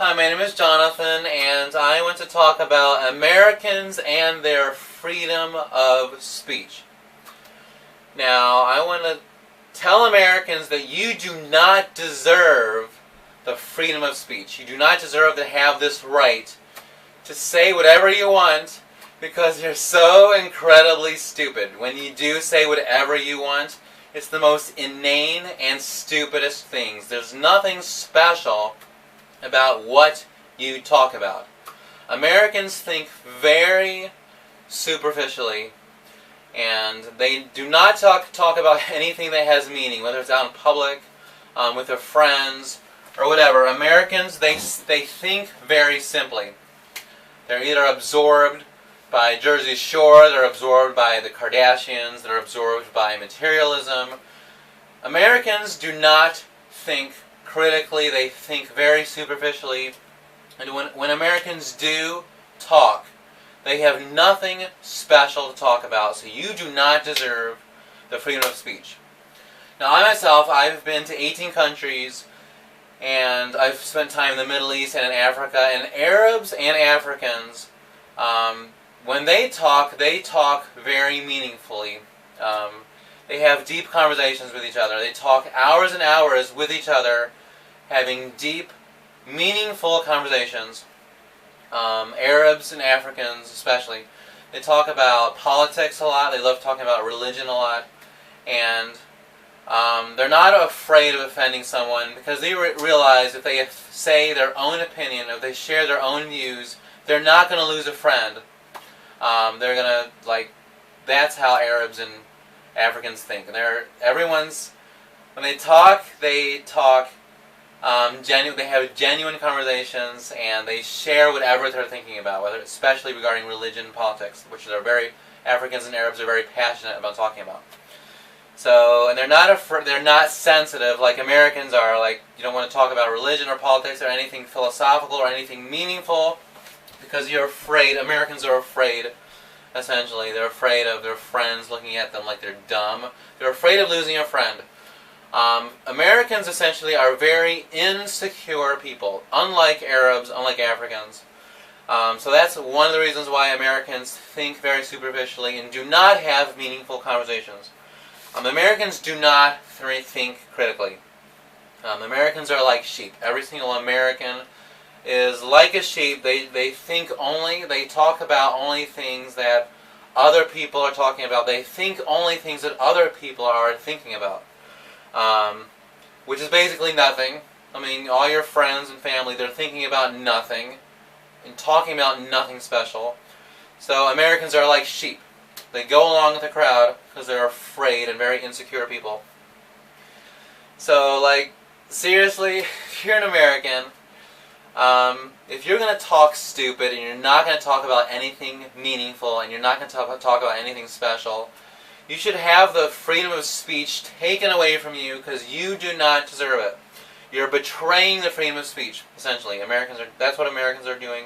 Hi, my name is Jonathan, and I want to talk about Americans and their freedom of speech. Now, I want to tell Americans that you do not deserve the freedom of speech. You do not deserve to have this right to say whatever you want because you're so incredibly stupid. When you do say whatever you want, it's the most inane and stupidest things. There's nothing special about what you talk about. Americans think very superficially, and they do not talk about anything that has meaning, whether it's out in public, with their friends, or whatever. Americans, they think very simply. They're either absorbed by Jersey Shore, they're absorbed by the Kardashians, they're absorbed by materialism. Americans do not think critically, they think very superficially, and when Americans do talk, they have nothing special to talk about, so you do not deserve the freedom of speech. Now, I myself, I've been to 18 countries, and I've spent time in the Middle East and in Africa, and Arabs and Africans, when they talk very meaningfully. They have deep conversations with each other. They talk hours and hours with each other, having deep, meaningful conversations. Arabs and Africans especially. They talk about politics a lot. They love talking about religion a lot. And they're not afraid of offending someone because they realize if they say their own opinion, if they share their own views, they're not going to lose a friend. They're going to, that's how Arabs and Africans think. And when they talk they have genuine conversations, and they share whatever they're thinking about, whether especially regarding religion and politics, which Africans and Arabs are very passionate about talking about. So, and they're not sensitive like Americans are. Like, you don't want to talk about religion or politics or anything philosophical or anything meaningful because you're afraid. Americans are afraid. Essentially, they're afraid of their friends looking at them like they're dumb. They're afraid of losing a friend. Americans essentially are very insecure people, unlike Arabs, unlike Africans. So that's one of the reasons why Americans think very superficially and do not have meaningful conversations. Americans do not think critically. Americans are like sheep. Every single American is like a sheep. They talk about only things that other people are talking about. They think only things that other people are thinking about. Which is basically nothing. I mean, all your friends and family, they're thinking about nothing and talking about nothing special. So Americans are like sheep. They go along with the crowd because they're afraid and very insecure people. So, seriously, if you're an American, if you're going to talk stupid and you're not going to talk about anything meaningful and you're not going to talk about anything special, you should have the freedom of speech taken away from you because you do not deserve it. You're betraying the freedom of speech, essentially. That's what Americans are doing.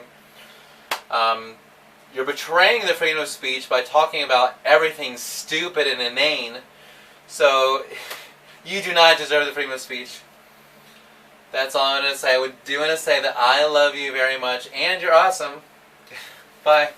You're betraying the freedom of speech by talking about everything stupid and inane. So, you do not deserve the freedom of speech. That's all I'm going to say. I do want to say that I love you very much, and you're awesome. Bye.